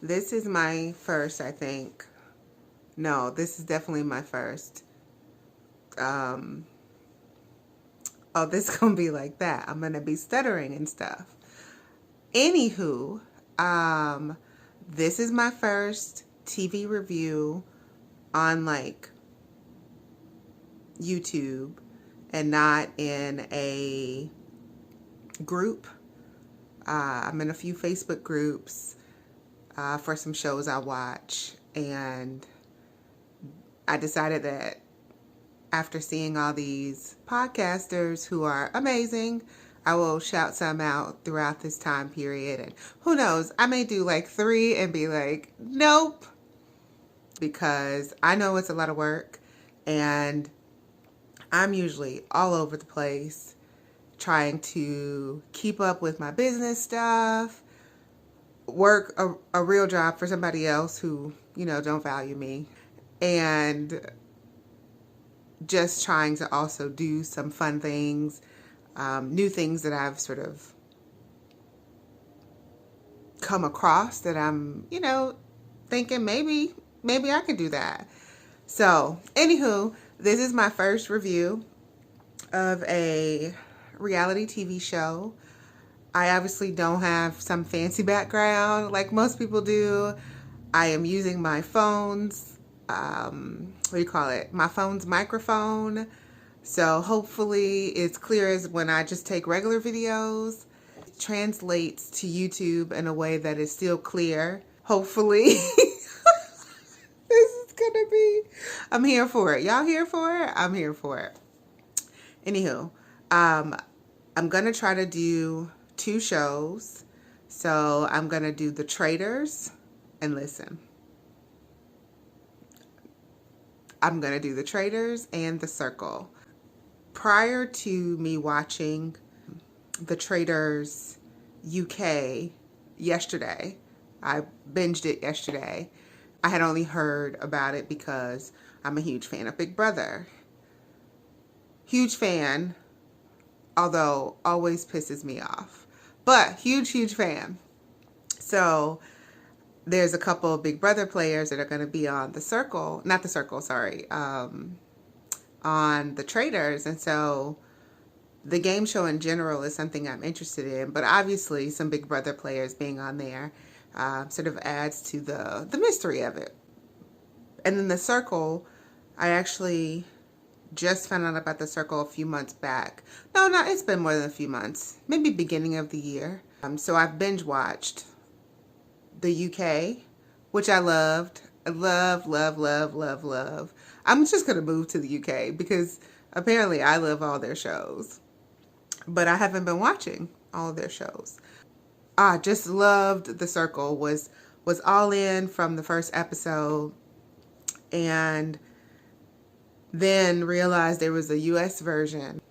This is my first, I think. No, this is definitely my first. Um, oh, this is gonna be like that. I'm gonna be stuttering and stuff. Anywho, um, this is my first TV review on like YouTube and not in a group. I'm in a few Facebook groups for some shows I watch, and I decided that after seeing all these podcasters who are amazing, I will shout some out throughout this time period. And who knows, I may do like 3 and be like, nope, because I know it's a lot of work and I'm usually all over the place trying to keep up with my business stuff, work a real job for somebody else who, don't value me, and just trying to also do some fun things, new things that I've sort of come across that I'm, thinking maybe I could do that. So, anywho, this is my first review of a reality TV show. I obviously don't have some fancy background like most people do. I am using my phone's, what do you call it? My phone's microphone. So hopefully it's clear as when I just take regular videos. It translates to YouTube in a way that is still clear. Hopefully. This is gonna be, I'm here for it. Y'all here for it? I'm here for it. Anywho, I'm gonna try to do 2 shows. So I'm gonna do The Traitors and listen. I'm gonna do The Traitors and The Circle. Prior to me watching The Traitors UK yesterday, I binged it yesterday. I had only heard about it because I'm a huge fan of Big Brother. Huge fan, although always pisses me off. But huge fan. So there's a couple of Big Brother players that are going to be on The Circle, not The Circle, sorry, on The Traitors. And so the game show in general is something I'm interested in, but obviously some Big Brother players being on there sort of adds to the mystery of it. And then The Circle, I actually just found out about The Circle a few months back. No, it's been more than a few months, maybe beginning of the year. So I've binge watched the UK, which I loved. I love. I'm just going to move to the UK because apparently I love all their shows. But I haven't been watching all of their shows. I just loved The Circle, was all in from the first episode, and then realized there was a US version.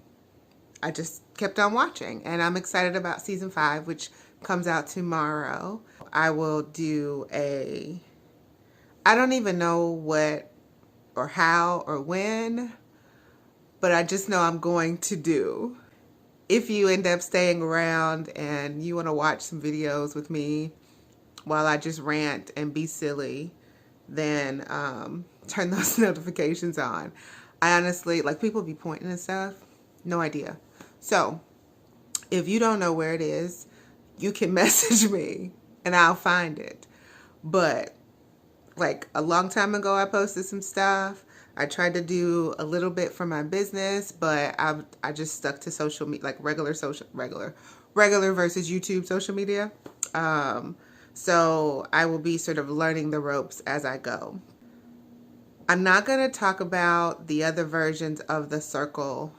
I just kept on watching, and I'm excited about season 5, which comes out tomorrow. I will do I don't even know what or how or when, but I just know I'm going to do. If you end up staying around and you want to watch some videos with me while I just rant and be silly, then turn those notifications on. I honestly, like, people be pointing and stuff, no idea. So if you don't know where it is, you can message me and I'll find it. But like a long time ago, I posted some stuff. I tried to do a little bit for my business, but I just stuck to social media, like regular versus YouTube social media. So I will be sort of learning the ropes as I go. I'm not going to talk about the other versions of The Circle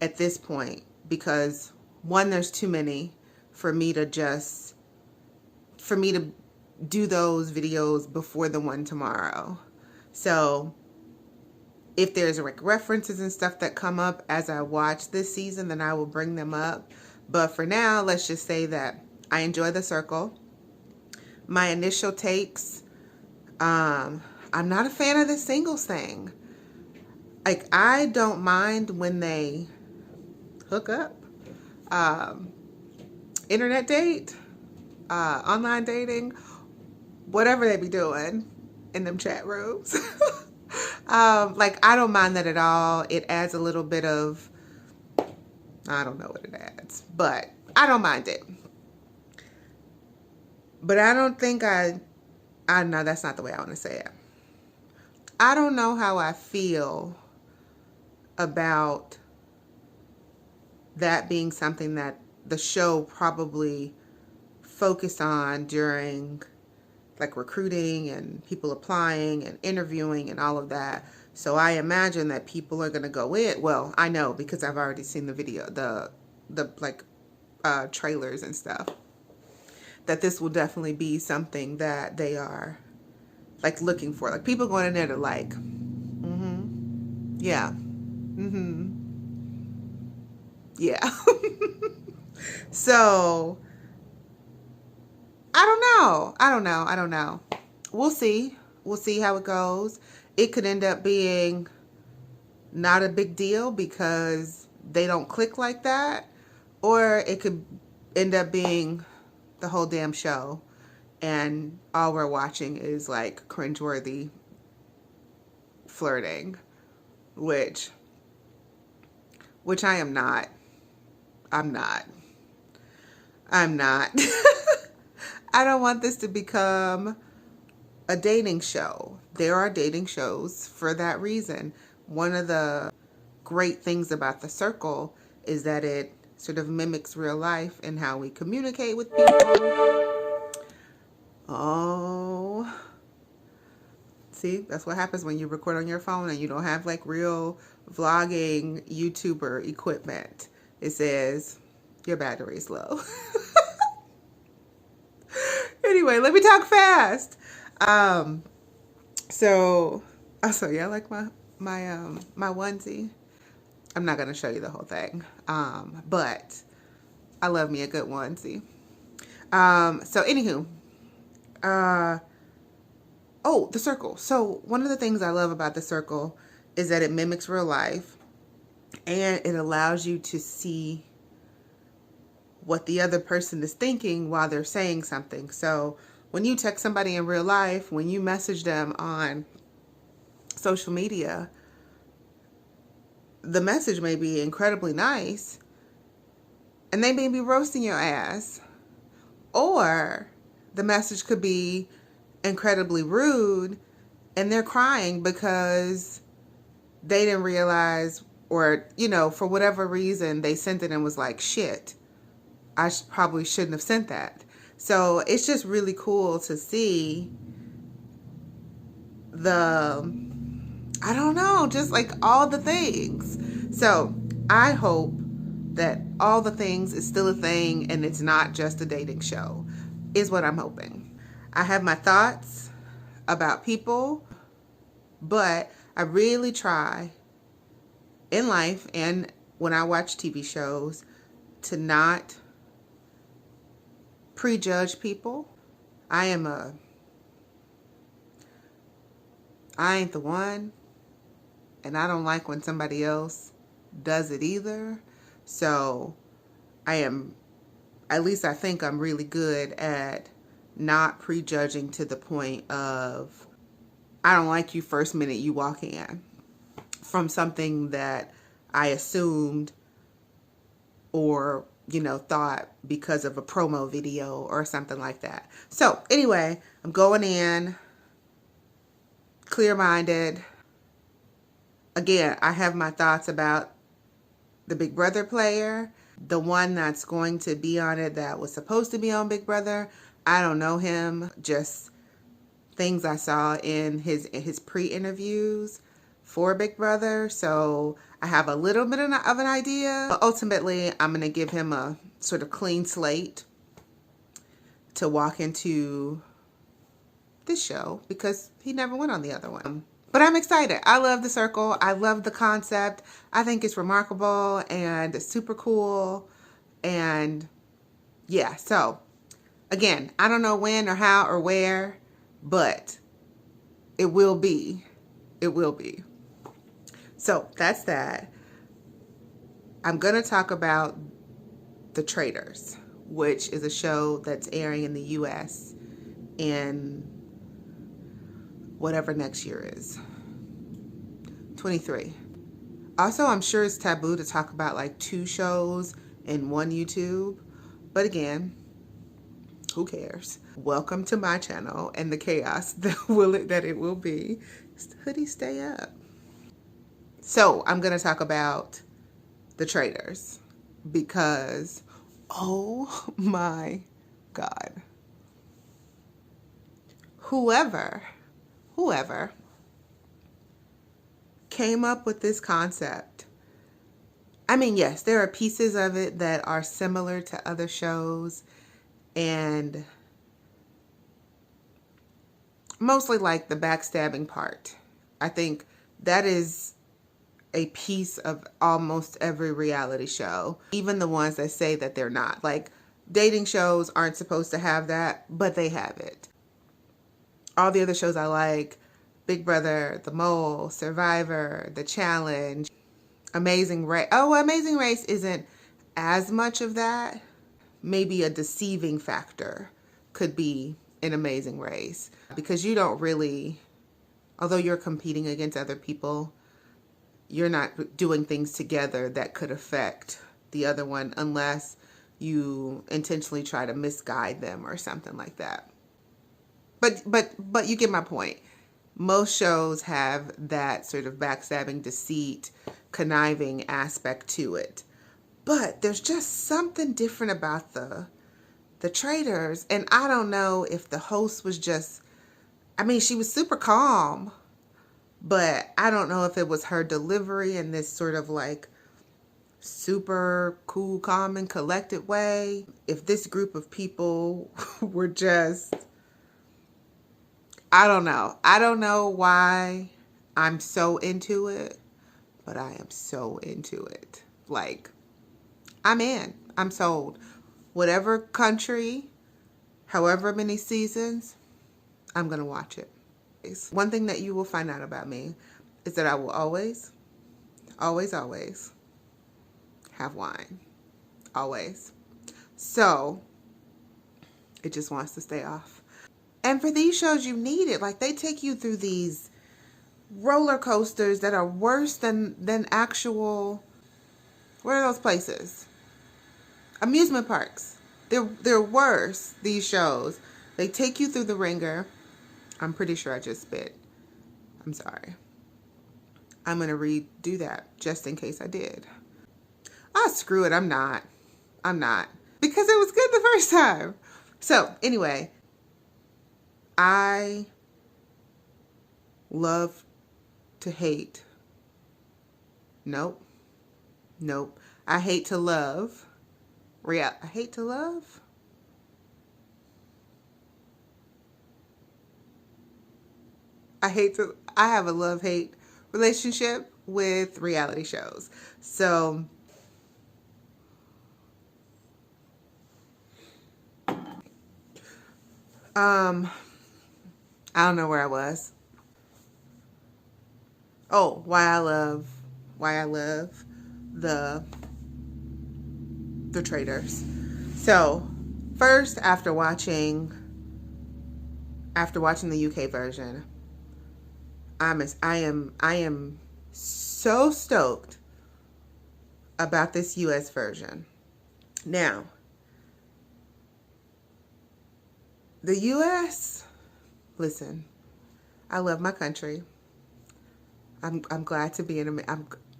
at this point because, one, there's too many for me to do those videos before the one tomorrow. So if there's like references and stuff that come up as I watch this season, then I will bring them up. But for now, let's just say that I enjoy The Circle. My initial takes, I'm not a fan of the singles thing. Like, I don't mind when they hook up, internet date, online dating, whatever they be doing in them chat rooms. Like, I don't mind that at all. It adds a little bit of, I don't know what it adds, but I don't mind it. But I don't think I know that's not the way I want to say it. I don't know how I feel about that being something that the show probably focused on during like recruiting and people applying and interviewing and all of that. So I imagine that people are going to go in. Well, I know because I've already seen the video, the like trailers and stuff, that this will definitely be something that they are like looking for. Like people going in there to like, yeah, yeah. So I don't know. We'll see. We'll see how it goes. It could end up being not a big deal because they don't click like that, or it could end up being the whole damn show and all we're watching is like cringeworthy flirting, which I am not. I'm not. I don't want this to become a dating show. There are dating shows for that reason. One of the great things about The Circle is that it sort of mimics real life and how we communicate with people. Oh, see, that's what happens when you record on your phone and you don't have like real vlogging YouTuber equipment. It says your battery's low. Anyway, let me talk fast. So yeah, I like my onesie. I'm not gonna show you the whole thing. But I love me a good onesie. So anywho, The Circle. So one of the things I love about The Circle is that it mimics real life and it allows you to see what the other person is thinking while they're saying something. So when you text somebody in real life, when you message them on social media, the message may be incredibly nice and they may be roasting your ass, or the message could be incredibly rude and they're crying because they didn't realize, or for whatever reason they sent it and was like, shit, I probably shouldn't have sent that. So it's just really cool to see I don't know, just like all the things. So I hope that all the things is still a thing and it's not just a dating show, is what I'm hoping. I have my thoughts about people, but I really try in life and when I watch TV shows to not prejudge people. I ain't the one, and I don't like when somebody else does it either. So at least I think I'm really good at not prejudging to the point of, I don't like you first minute you walk in from something that I assumed or thought because of a promo video or something like that. So anyway, I'm going in clear-minded. Again, I have my thoughts about the Big Brother player, the one that's going to be on it that was supposed to be on Big Brother. I don't know him, just things I saw in his pre-interviews for Big Brother. So I have a little bit of an idea. But ultimately, I'm going to give him a sort of clean slate to walk into this show because he never went on the other one. But I'm excited. I love The Circle. I love the concept. I think it's remarkable and super cool. And yeah, so again, I don't know when or how or where, but it will be. It will be. So that's that. I'm going to talk about The Traitors, which is a show that's airing in the U.S. in whatever next year is. 23. Also, I'm sure it's taboo to talk about like 2 shows in one YouTube. But again, who cares? Welcome to my channel and the chaos that it will be. Hoodie, stay up. So I'm going to talk about the Traitors because, oh my God. Whoever came up with this concept. I mean, yes, there are pieces of it that are similar to other shows and mostly like the backstabbing part. I think that is a piece of almost every reality show, even the ones that say that they're not. Like, dating shows aren't supposed to have that, but they have it. All the other shows I like, Big Brother, The Mole, Survivor, The Challenge, Amazing Race. Oh, Amazing Race isn't as much of that. Maybe a deceiving factor could be an Amazing Race because you don't really, although you're competing against other people, you're not doing things together that could affect the other one unless you intentionally try to misguide them or something like that. But you get my point. Most shows have that sort of backstabbing, deceit, conniving aspect to it. But there's just something different about the Traitors. And I don't know if the host was just, I mean, she was super calm, but I don't know if it was her delivery in this sort of like super cool, calm, and collected way. If this group of people were just, I don't know. I don't know why I'm so into it, but I am so into it. Like, I'm in. I'm sold. Whatever country, however many seasons, I'm going to watch it. One thing that you will find out about me is that I will always, always, always have wine. Always. So, it just wants to stay off. And for these shows, you need it. Like, they take you through these roller coasters that are worse than actual, what are those places? Amusement parks. They're worse, these shows. They take you through the ringer. I'm pretty sure I just spit. I'm sorry. I'm going to redo that just in case I did. Ah, screw it. I'm not. Because it was good the first time. So, anyway, I love to hate. Nope. I hate to love. I hate to love. I have a love-hate relationship with reality shows. So, I don't know where I was. Oh, why I love the Traitors. So, first, after watching the UK version, I am so stoked about this US version. Now, the US, listen, I love my country. I'm glad to be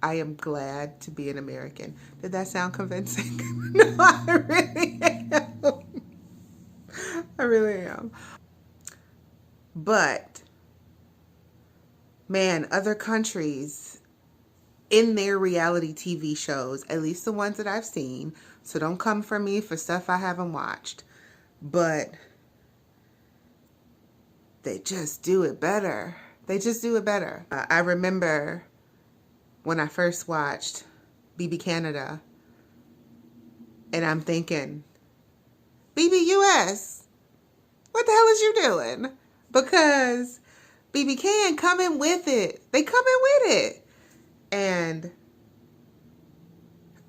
I am glad to be an American. Did that sound convincing? No, I really am. I really am. But man, other countries in their reality TV shows, at least the ones that I've seen, so don't come for me for stuff I haven't watched, but they just do it better. I remember when I first watched BB Canada, and I'm thinking, BB US, what the hell is you doing? Because BB Can come in with it. They come in with it. And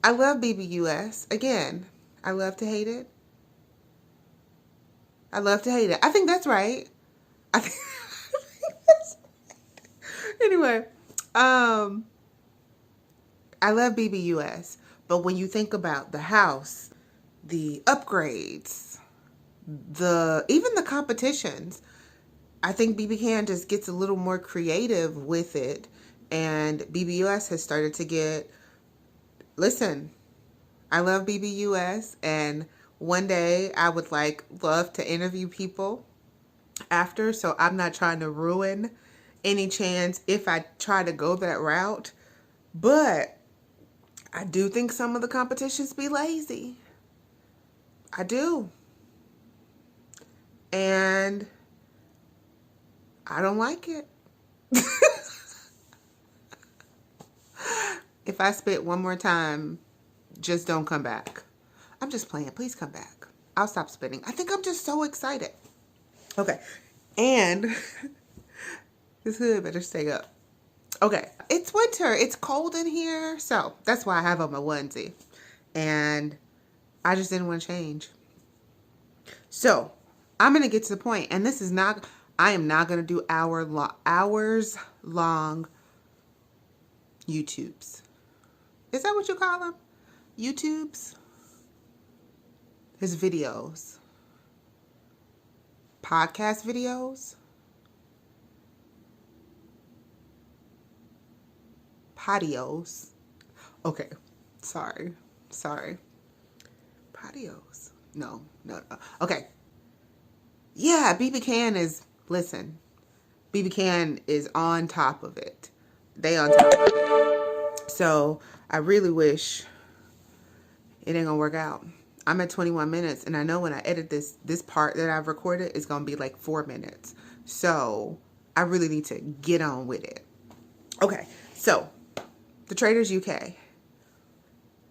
I love BB US. Again, I love to hate it. I think that's right. I think that's Anyway, I love BBUS, but when you think about the house, the upgrades, even the competitions, I think BB Can just gets a little more creative with it, and BBUS has started to get. Listen, I love BBUS, and one day I would love to interview people after, so I'm not trying to ruin any chance if I try to go that route. But I do think some of the competitions be lazy. I do. And I don't like it. If I spit one more time, just don't come back. I'm just playing. Please come back. I'll stop spitting. I think I'm just so excited. Okay. And this hood better stay up. Okay. It's winter. It's cold in here. So that's why I have on my onesie. And I just didn't want to change. So I'm going to get to the point. And this is not, I am not going to do hours long YouTubes. Is that what you call them? YouTubes? His videos. Podcast videos. Patios. Okay. Sorry. Patios. No. Okay. Yeah, BB Can is, listen, BB Can is on top of it. They on top of it. So I really wish it ain't gonna work out. I'm at 21 minutes, and I know when I edit this part that I've recorded is gonna be like 4 minutes. So I really need to get on with it. Okay, so the Traitors UK.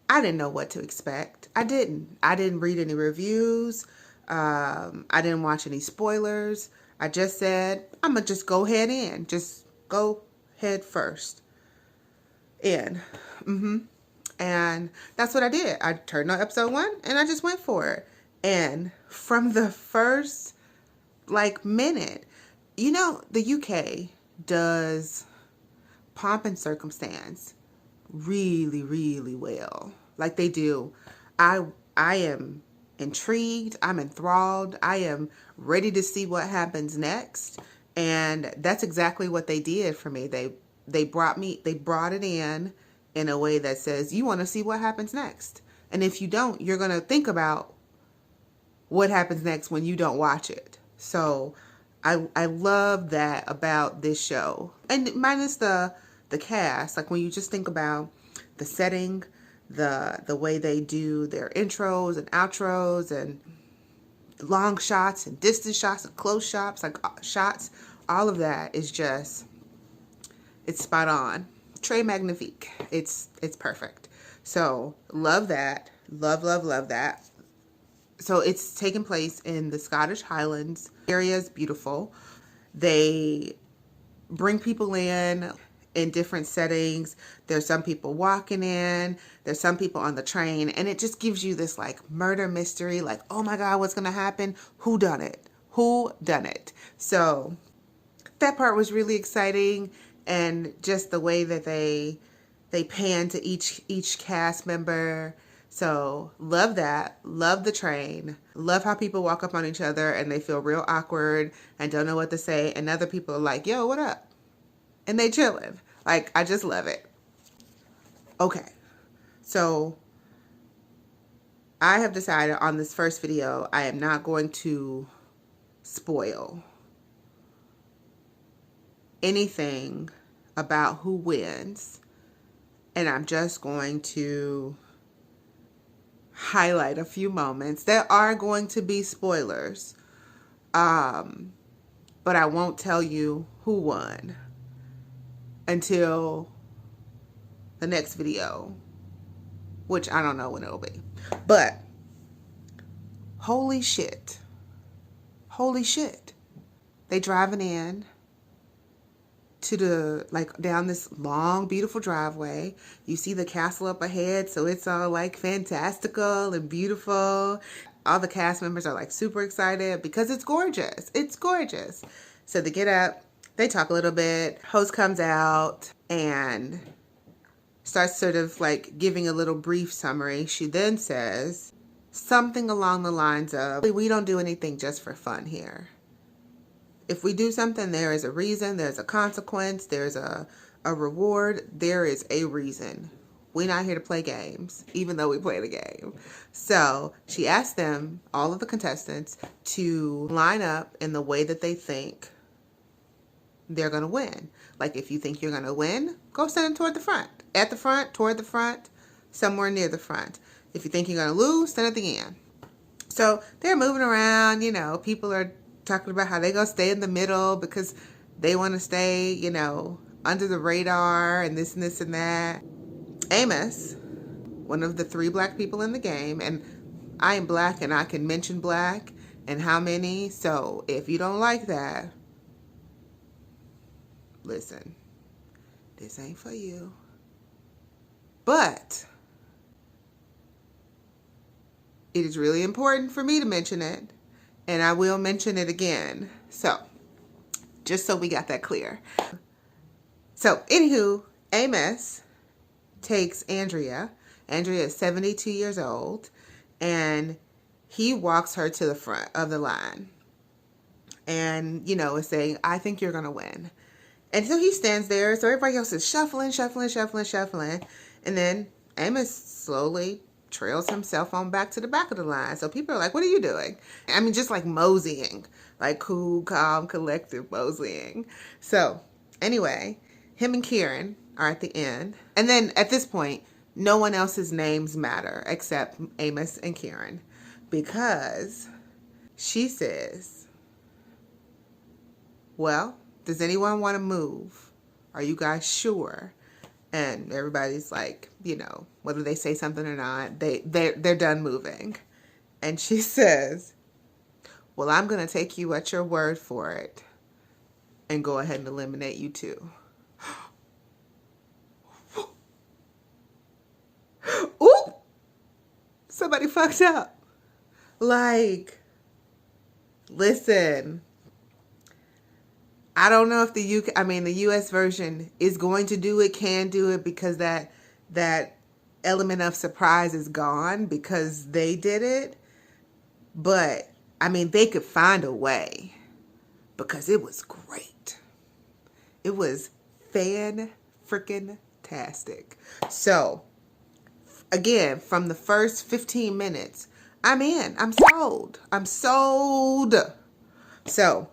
I didn't know what to expect. I didn't read any reviews. I didn't watch any spoilers. I just said, I'm gonna just go head in. Just go head first in. And that's what I did. I turned on episode 1 and I just went for it. And from the first minute, the UK does pomp and circumstance really, really well. Like they do. I am intrigued. I'm enthralled. I am ready to see what happens next. And that's exactly what they did for me. They brought it in a way that says, you want to see what happens next. And if you don't, you're going to think about what happens next when you don't watch it. So I love that about this show. And minus the cast, when you just think about the setting, the way they do their intros and outros and long shots and distance shots and close shots, shots, all of that is just, it's spot on. Très magnifique. It's perfect. So love that. Love that. So it's taking place in the Scottish Highlands. The area is beautiful. They bring people in different settings. There's some people walking in. There's some people on the train. And it just gives you this murder mystery. Oh my God, what's going to happen? Who done it? So that part was really exciting. And just the way that they pan to each cast member. So love that. Love the train. Love how people walk up on each other and they feel real awkward and don't know what to say. And other people are like, yo, what up? And they chilling. I just love it. Okay. So I have decided on this first video, I am not going to spoil anything about who wins, and I'm just going to highlight a few moments. There are going to be spoilers, but I won't tell you who won until the next video, which I don't know when it'll be. But holy shit, they driving in to the down this long beautiful driveway. You see the castle up ahead, so it's all fantastical and beautiful. All the cast members are super excited because it's gorgeous. So they get up, They talk a little bit. Host comes out and starts sort of like giving a little brief summary. She then says something along the lines of, we don't do anything just for fun here. If we do something, there is a reason, there's a consequence, there's a reward, there is a reason. We're not here to play games, even though we play the game. So she asked them, all of the contestants, to line up in the way that they think they're going to win. Like, if you think you're going to win, go stand toward the front. At the front, toward the front, somewhere near the front. If you think you're going to lose, stand at the end. So they're moving around, you know, people are talking about how they're going to stay in the middle because they want to stay, you know, under the radar and this and this and that. Amos, one of the 3 black people in the game, and I am black and I can mention black and how many, so if you don't like that, listen, this ain't for you. But it is really important for me to mention it, and I will mention it again. So, just so we got that clear. So, anywho, Amos takes Andrea. Andrea is 72 years old, and he walks her to the front of the line. And, you know, is saying, I think you're going to win. And so he stands there. So everybody else is shuffling. And then Amos slowly trails himself on back to the back of the line. So people are like, what are you doing? I mean, just like moseying, like cool, calm, collective moseying. So anyway, him and Kieran are at the end. And then at this point, no one else's names matter except Amos and Kieran, because she says, well, does anyone want to move? Are you guys sure? And everybody's like, you know, whether they say something or not, they're done moving. And she says, well, I'm going to take you at your word for it and go ahead and eliminate you too. Ooh! Somebody fucked up. Like, listen, I don't know if the US version is going to do it, can do it, because that element of surprise is gone because they did it. But, I mean, they could find a way because it was great. It was fan-freaking-tastic. So, again, from the first 15 minutes, I'm in. I'm sold. I'm sold. So,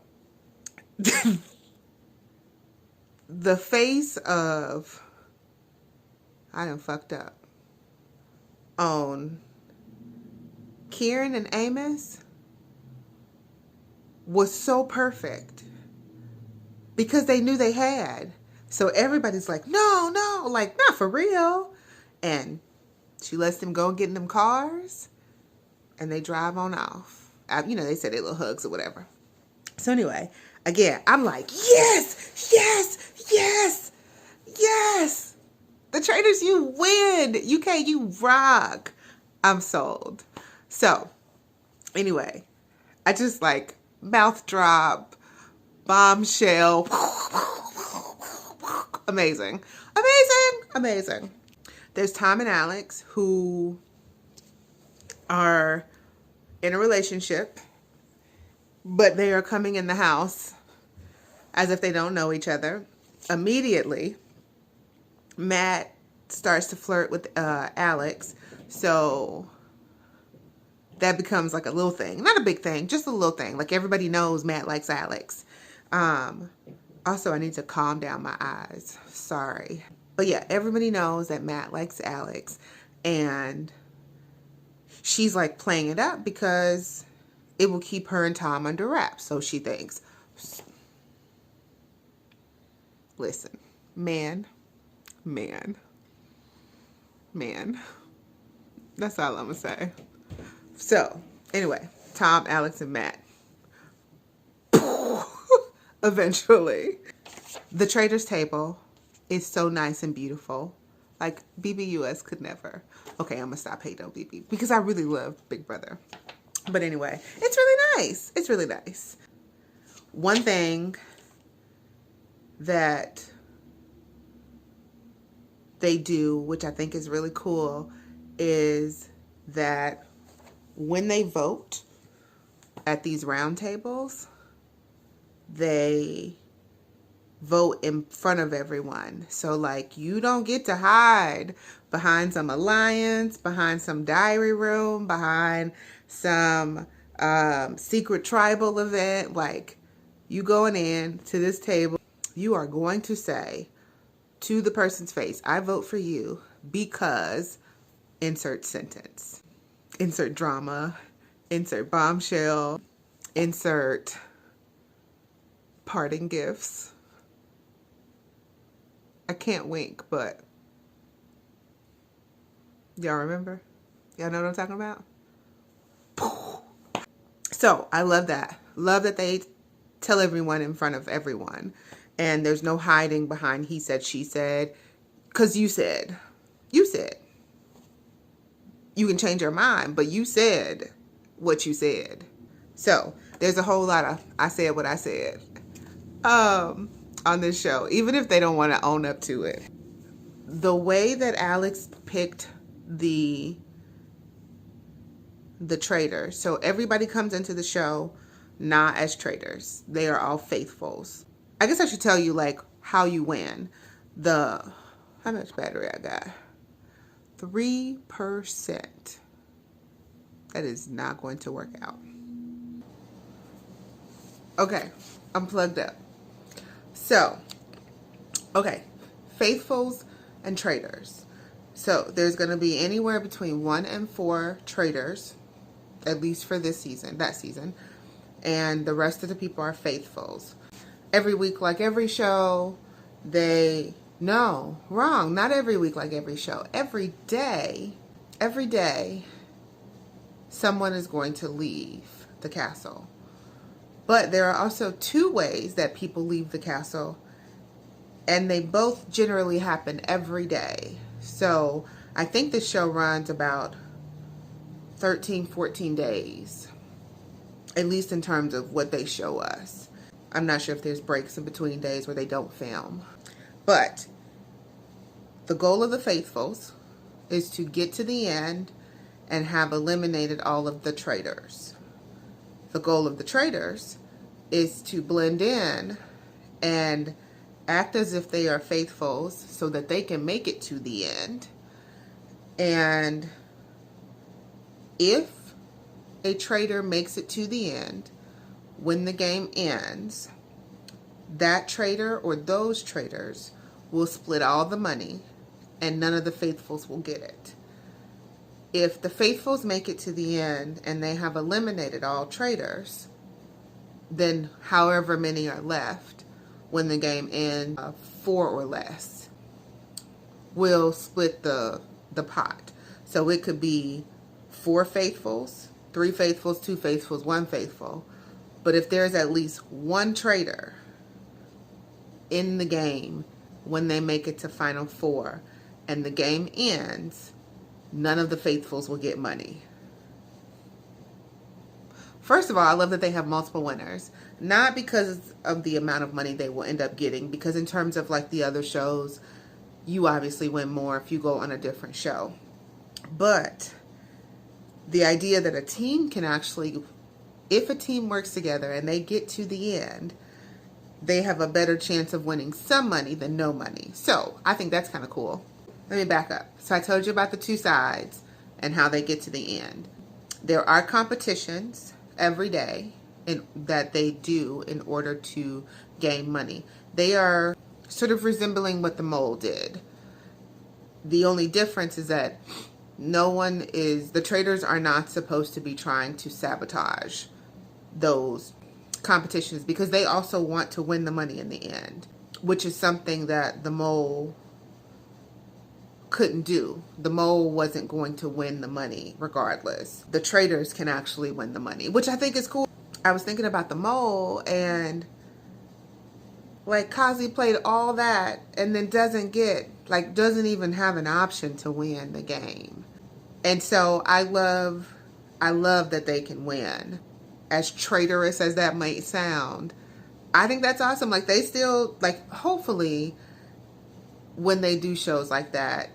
the face of I done fucked up on Kieran and Amos was so perfect because they knew they had. So everybody's like, no, like, not for real. And she lets them go and get in them cars and they drive on off. You know, they said their little hugs or whatever. So anyway, again, I'm like, yes, yes, yes, yes. The Traitors, you win. UK, you rock. I'm sold. So, anyway, I just like mouth drop, bombshell. Amazing. Amazing. Amazing. There's Tom and Alex who are in a relationship, but they are coming in the house as if they don't know each other. Immediately, Matt starts to flirt with Alex, so that becomes like a little thing. Not a big thing, just a little thing. Like, everybody knows Matt likes Alex. Also, I need to calm down my eyes. Sorry. But yeah, everybody knows that Matt likes Alex, and she's like playing it up because it will keep her and Tom under wraps, so she thinks. Listen, man. That's all I'm gonna say. So, anyway, Tom, Alex, and Matt. Eventually. The Traitors table is so nice and beautiful. Like, BBUS could never. Okay, I'm gonna stop hating on BB because I really love Big Brother. But anyway, it's really nice. It's really nice. One thing that they do, which I think is really cool, is that when they vote at these round tables, they vote in front of everyone. So like, you don't get to hide behind some alliance, behind some diary room, behind some secret tribal event. Like, you going in to this table, you are going to say to the person's face, I vote for you because insert sentence, insert drama, insert bombshell, insert parting gifts. I can't wink, but y'all remember? Y'all know what I'm talking about? So I love that. Love that they tell everyone in front of everyone. And there's no hiding behind he said, she said. Because you said. You said. You can change your mind, but you said what you said. So there's a whole lot of I said what I said on this show, even if they don't want to own up to it. The way that Alex picked the traitors, so everybody comes into the show not as traitors. They are all faithfuls. I guess I should tell you like how you win. How much battery I got? 3%. That is not going to work out. Okay, I'm plugged up. So, okay, faithfuls and traitors. So there's going to be anywhere between 1 and 4 traitors, at least for this season, that season. And the rest of the people are faithfuls. Every week, like every show, no, wrong. Not every week, like every show. Every day, someone is going to leave the castle. But there are also 2 ways that people leave the castle, and they both generally happen every day. So I think the show runs about 13, 14 days, at least in terms of what they show us. I'm not sure if there's breaks in between days where they don't film. But the goal of the faithfuls is to get to the end and have eliminated all of the traitors. The goal of the traitors is to blend in and act as if they are faithfuls so that they can make it to the end. And if a traitor makes it to the end, when the game ends, that traitor or those traitors will split all the money and none of the faithfuls will get it. If the faithfuls make it to the end and they have eliminated all traitors, then however many are left when the game ends, 4 or less, will split the pot. So it could be 4 faithfuls, 3 faithfuls, 2 faithfuls, 1 faithful. But if there's at least 1 traitor in the game when they make it to Final 4 and the game ends, none of the faithfuls will get money. First of all, I love that they have multiple winners. Not because of the amount of money they will end up getting, because in terms of like the other shows, you obviously win more if you go on a different show. But the idea that a team can actually, if a team works together and they get to the end, they have a better chance of winning some money than no money. So I think that's kind of cool. Let me back up. So I told you about the 2 sides and how they get to the end. There are competitions every day that they do in order to gain money. They are sort of resembling what the mole did. The only difference is that the traitors are not supposed to be trying to sabotage those competitions because they also want to win the money in the end, which is something that the mole couldn't do. The mole wasn't going to win the money regardless. The traitors can actually win the money, which I think is cool. I was thinking about the mole, and like Kazi played all that and then doesn't even have an option to win the game. And so I love that they can win. As traitorous as that might sound, I think that's awesome. Like, they still, like, hopefully when they do shows like that,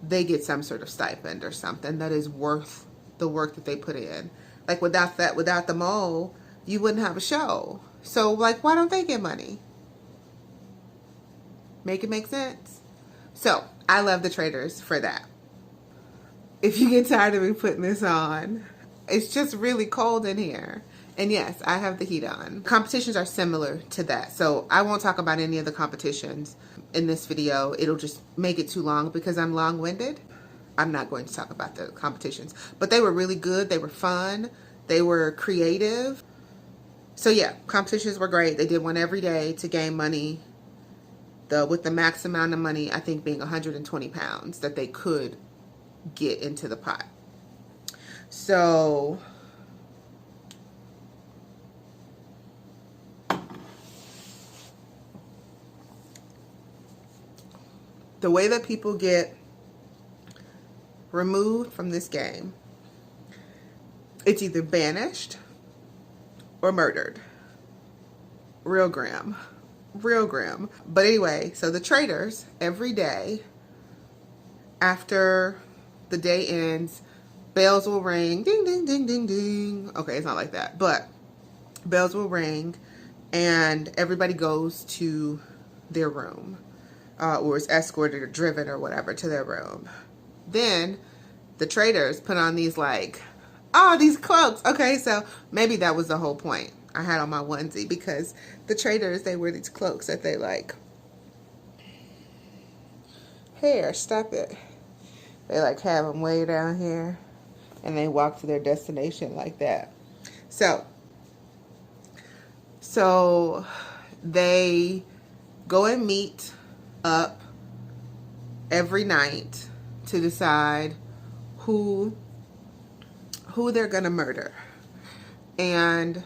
they get some sort of stipend or something that is worth the work that they put in. Like, without the mole, you wouldn't have a show. So, like, why don't they get money? Make it make sense? So, I love the Traitors for that. If you get tired of me putting this on, it's just really cold in here. And yes, I have the heat on. Competitions are similar to that. So I won't talk about any of the competitions in this video. It'll just make it too long because I'm long-winded. I'm not going to talk about the competitions. But they were really good. They were fun. They were creative. So yeah, competitions were great. They did one every day to gain money. With the max amount of money, I think, being 120 pounds that they could get into the pot. So the way that people get removed from this game, it's either banished or murdered. Real grim. Real grim. But anyway, so the Traitors, every day after the day ends, bells will ring. Ding, ding, ding, ding, ding. Okay, it's not like that. But bells will ring and everybody goes to their room. Or is escorted or driven or whatever to their room. Then the Traitors put on these, like, oh, these cloaks. Okay, so maybe that was the whole point. I had on my onesie because the Traitors, they wear these cloaks that they like. Hair, stop it. They like have them way down here and they walk to their destination like that. So they go and meet up every night to decide who they're gonna murder. And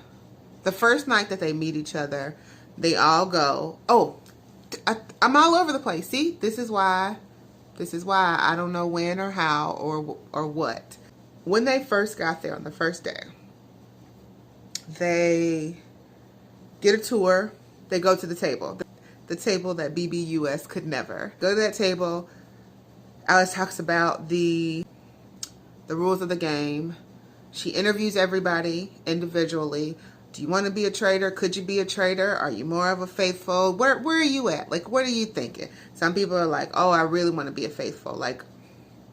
the first night that they meet each other, they all go, oh, I'm all over the place. See, this is why I don't know when or how or what. When they first got there on the first day, they get a tour. They go to the table that BBUS could never. Go to that table. Alice talks about the rules of the game. She interviews everybody individually. Do you want to be a traitor? Could you be a traitor? Are you more of a faithful? Where are you at? Like, what are you thinking? Some people are like, oh, I really want to be a faithful. Like,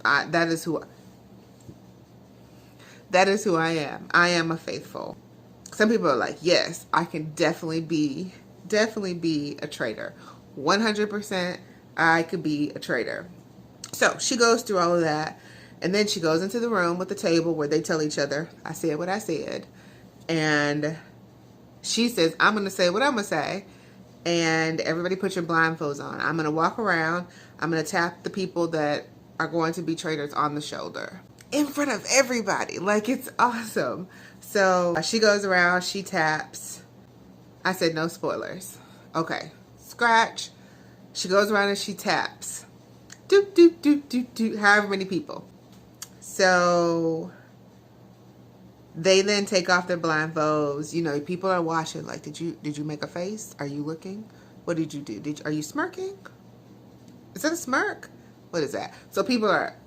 that is who I am. I am a faithful. Some people are like, yes, I can definitely be a traitor. 100% I could be a traitor. So she goes through all of that. And then she goes into the room with the table where they tell each other, I said what I said. And she says, I'm going to say what I'm going to say. And everybody put your blindfolds on. I'm going to walk around. I'm going to tap the people that are going to be traitors on the shoulder. In front of everybody. Like, it's awesome. So she goes around. She taps. I said no spoilers. Okay. Scratch. She goes around and she taps. Doop, doop, doop, doop, doop. However many people. So they then take off their blindfolds. You know, people are watching. Like, did you make a face? Are you looking? What did you do? Are you smirking? Is that a smirk? What is that? So people are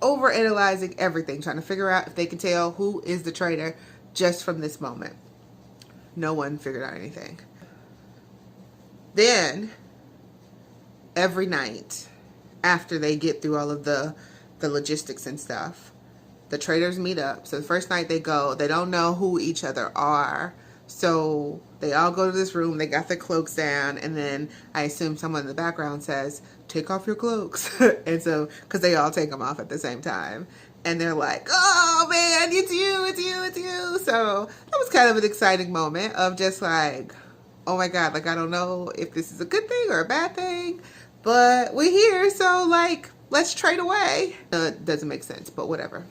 overanalyzing everything, trying to figure out if they can tell who is the traitor just from this moment. No one figured out anything. Then every night after they get through all of the logistics and stuff, the traitors meet up. So the first night they go, they don't know who each other are. So they all go to this room, they got their cloaks down, and then I assume someone in the background says, take off your cloaks. And so, because they all take them off at the same time. And they're like, oh man, it's you. So that was kind of an exciting moment of just like, oh my God, like I don't know if this is a good thing or a bad thing, but we're here, so like, let's trade away. Doesn't make sense, but whatever.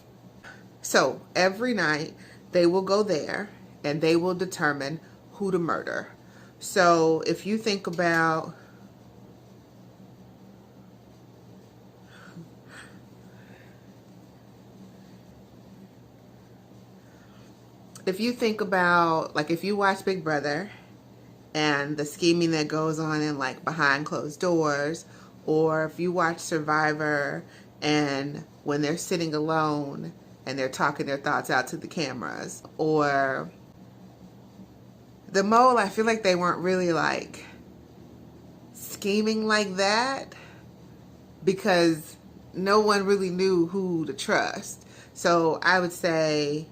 So every night they will go there and they will determine who to murder. So if you think about like if you watch Big Brother and the scheming that goes on in like behind closed doors, or if you watch Survivor and when they're sitting alone and they're talking their thoughts out to the cameras, or the mole, I feel like they weren't really like scheming like that because no one really knew who to trust. So I would say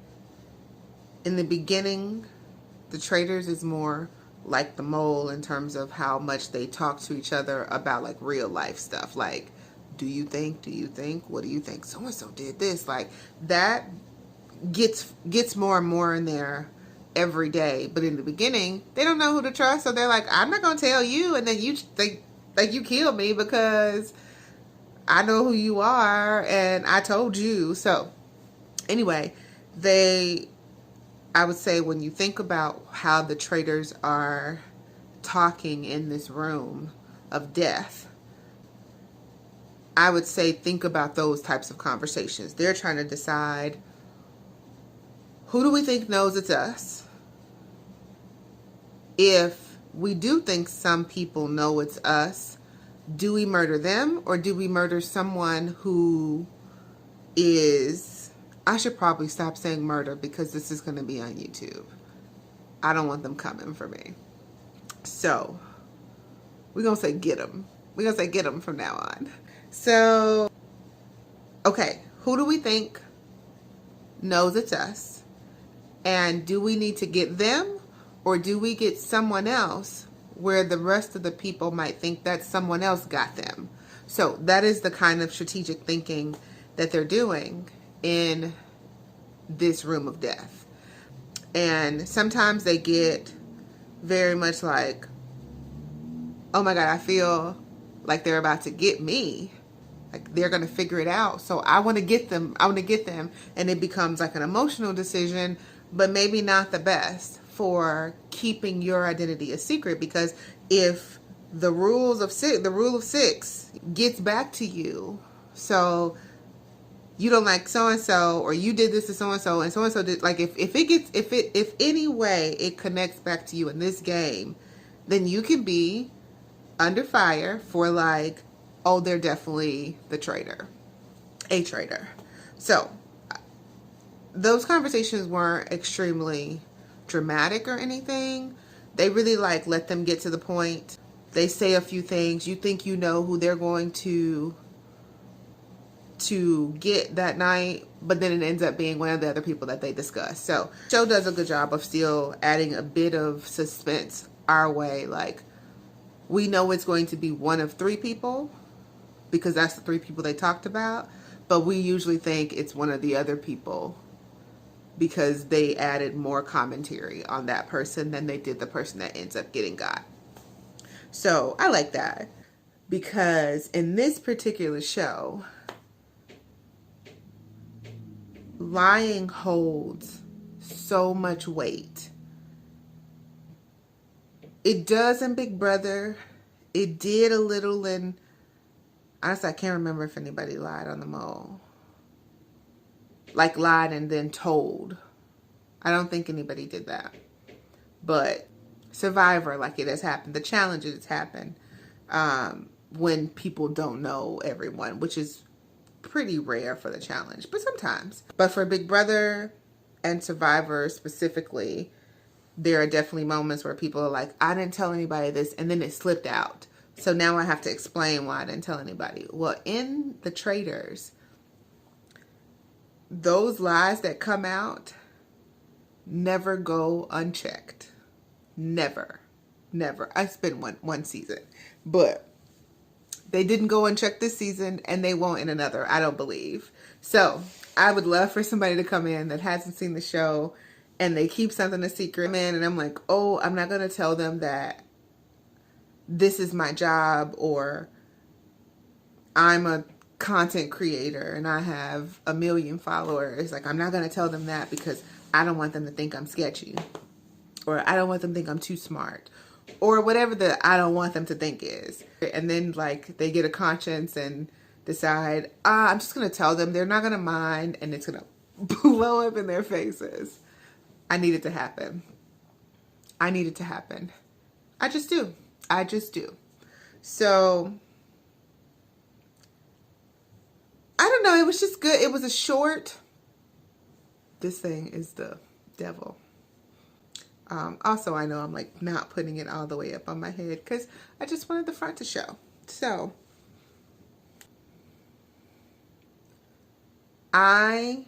in the beginning, the Traitors is more like the mole in terms of how much they talk to each other about like real life stuff. Like, do you think, what do you think? So-and-so did this. Like that gets more and more in there every day. But in the beginning, they don't know who to trust. So they're like, I'm not going to tell you. And then you think like you killed me because I know who you are and I told you. So anyway, I would say when you think about how the Traitors are talking in this room of death, I would say think about those types of conversations. They're trying to decide, who do we think knows it's us? If we do think some people know it's us, do we murder them or do we murder someone who is... I should probably stop saying murder because this is going to be on YouTube. I don't want them coming for me. So we're going to say get them. We're going to say get them from now on. So, okay, who do we think knows it's us? And do we need to get them or do we get someone else where the rest of the people might think that someone else got them? So that is the kind of strategic thinking that they're doing in this room of death. And sometimes they get very much like, oh my God, I feel like they're about to get me. Like they're going to figure it out. So I want to get them. And it becomes like an emotional decision, but maybe not the best for keeping your identity a secret. Because if the rule of six gets back to you, so you don't like so-and-so, or you did this to so-and-so, and so-and-so did, like, if any way it connects back to you in this game, then you can be under fire for like, oh, they're definitely a traitor. So those conversations weren't extremely dramatic or anything. They really like let them get to the point. They say a few things. You think you know who they're going to get that night, but then it ends up being one of the other people that they discuss. So the show does a good job of still adding a bit of suspense our way. Like, we know it's going to be one of three people because that's the three people they talked about, but we usually think it's one of the other people because they added more commentary on that person than they did the person that ends up getting got. So I like that because in this particular show, lying holds so much weight. It does in Big Brother. It did a little in... Honestly, I can't remember if anybody lied on the mole. Like lied and then told. I don't think anybody did that. But Survivor, like it has happened. The challenges happen when people don't know everyone, which is pretty rare for the challenge, but sometimes. But for Big Brother and Survivor specifically, there are definitely moments where people are like, I didn't tell anybody this, and then it slipped out. So now I have to explain why I didn't tell anybody. Well, in the Traitors, those lies that come out never go unchecked. Never. It's been one season, but they didn't go unchecked this season, and they won't in another, I don't believe. So I would love for somebody to come in that hasn't seen the show and they keep something a secret, man, and I'm like, oh, I'm not going to tell them that this is my job, or I'm a content creator and I have 1 million followers. Like, I'm not going to tell them that because I don't want them to think I'm sketchy, or I don't want them to think I'm too smart, or whatever the I don't want them to think is. And then like they get a conscience and decide, I'm just going to tell them, they're not going to mind, and it's going to blow up in their faces. I need it to happen. I just do. I just do. So, I don't know. It was just good. It was a short. This thing is the devil. Also, I know I'm like not putting it all the way up on my head because I just wanted the front to show. So, I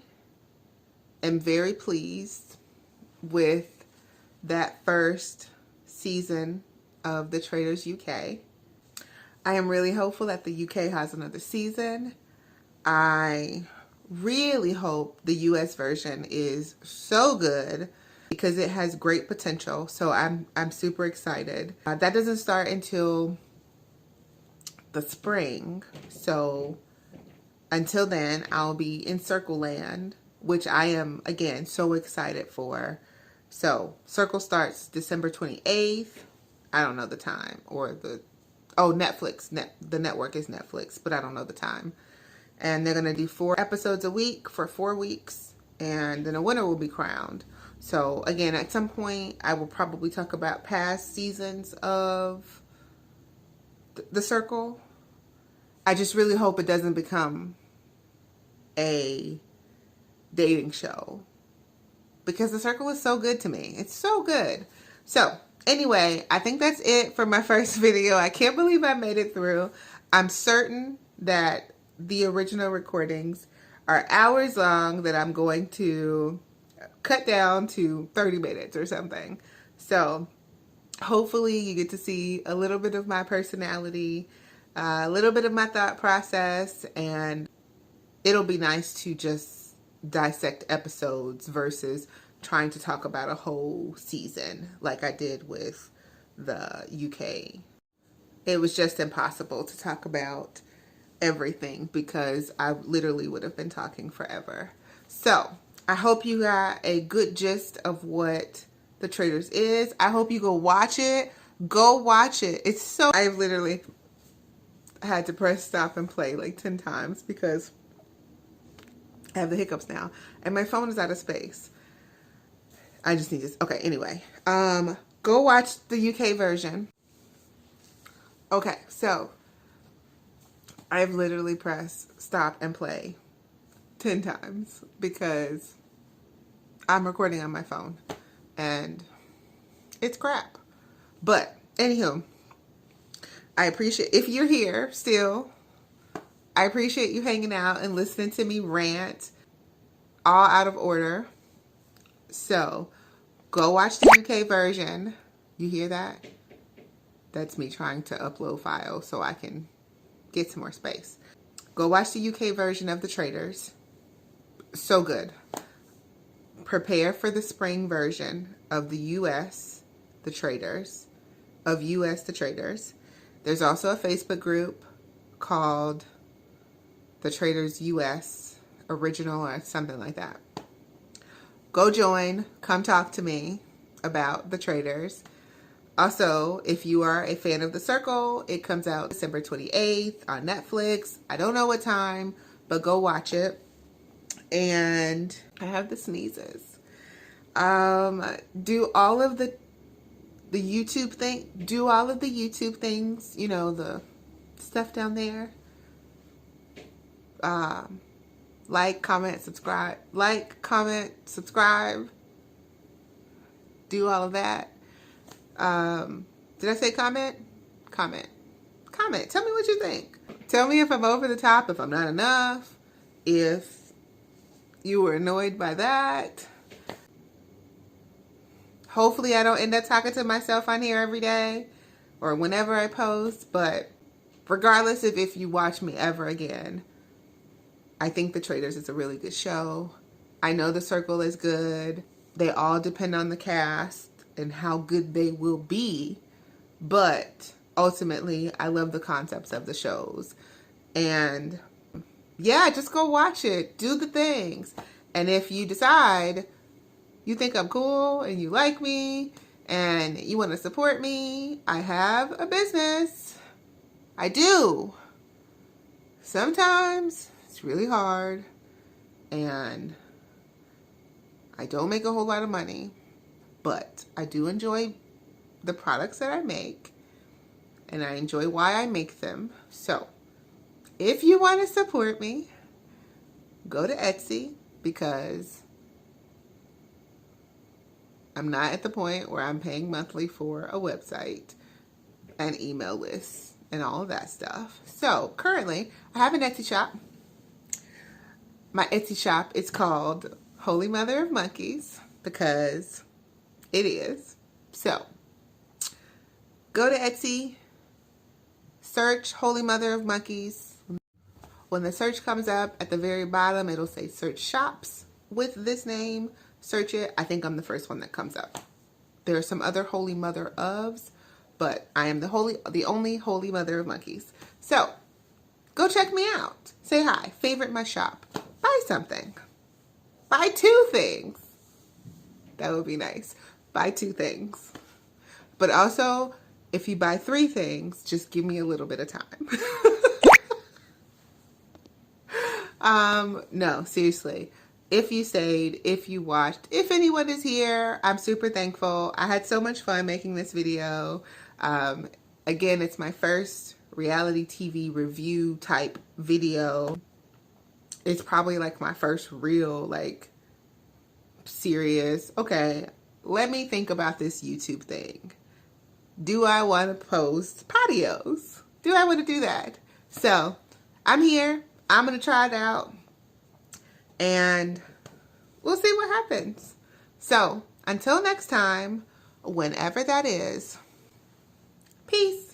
am very pleased with that first season of the Traitors UK. I am really hopeful that the UK has another season. I really hope the US version is so good because it has great potential. So I'm super excited. That doesn't start until the spring. So until then, I'll be in Circle Land, which I am, again, so excited for. So Circle starts December 28th. I don't know the time or Netflix. The network is Netflix, but I don't know the time. And they're going to do 4 episodes a week for 4 weeks. And then a winner will be crowned. So again, at some point, I will probably talk about past seasons of The Circle. I just really hope it doesn't become a dating show. Because The Circle is so good to me. It's so good. So anyway, I think that's it for my first video. I can't believe I made it through. I'm certain that the original recordings are hours long that I'm going to cut down to 30 minutes or something. So hopefully you get to see a little bit of my personality, a little bit of my thought process, and it'll be nice to just dissect episodes versus trying to talk about a whole season like I did with the UK. It was just impossible to talk about everything because I literally would have been talking forever. So I hope you got a good gist of what The Traitors is. I hope you go watch it. Go watch it. It's so... I've literally had to press stop and play like 10 times because I have the hiccups now. And my phone is out of space. I just need this. Okay, anyway. Go watch the UK version. Okay, so I've literally pressed stop and play 10 times because I'm recording on my phone and it's crap. But anywho, I appreciate, if you're here still, I appreciate you hanging out and listening to me rant all out of order. So go watch the UK version. You hear that? That's me trying to upload files so I can get some more space. Go watch the UK version of The Traitors. So good. Prepare for the spring version of the US, The Traitors. Of US, The Traitors. There's also a Facebook group called The Traitors US Original or something like that. Go join. Come talk to me about The Traitors. Also, if you are a fan of The Circle, it comes out December 28th on Netflix. I don't know what time, but go watch it. And I have the sneezes. Do all of the YouTube thing. Do all of the YouTube things. You know, the stuff down there. Like, comment, subscribe. Like, comment, subscribe. Do all of that. Did I say comment? Comment. Comment. Tell me what you think. Tell me if I'm over the top, if I'm not enough, if you were annoyed by that. Hopefully I don't end up talking to myself on here every day or whenever I post, but regardless of if you watch me ever again, I think The Traitors is a really good show. I know The Circle is good. They all depend on the cast and how good they will be, but ultimately I love the concepts of the shows. And yeah, just go watch it. Do the things. And if you decide you think I'm cool and you like me and you want to support me, I have a business. I do. Sometimes it's really hard and I don't make a whole lot of money, but I do enjoy the products that I make, and I enjoy why I make them. So if you want to support me, go to Etsy, because I'm not at the point where I'm paying monthly for a website and email lists and all of that stuff. So currently I have an Etsy shop. My Etsy shop is called Holy Mother of Monkeys, because it is. So go to Etsy, search Holy Mother of Monkeys. When the search comes up at the very bottom, it'll say search shops with this name. Search it. I think I'm the first one that comes up. There are some other Holy Mother ofs, but I am the only Holy Mother of Monkeys. So go check me out. Say hi. Favorite my shop. Buy something. Buy 2 things. That would be nice. Buy 2 things. But also, if you buy 3 things, just give me a little bit of time. No, seriously. If you stayed, if you watched, if anyone is here, I'm super thankful. I had so much fun making this video. Again, it's my first reality TV review type video. It's probably like my first real, like, serious, okay, let me think about this YouTube thing. Do I want to post patios? Do I want to do that? So I'm here. I'm going to try it out, and we'll see what happens. So until next time, whenever that is, peace.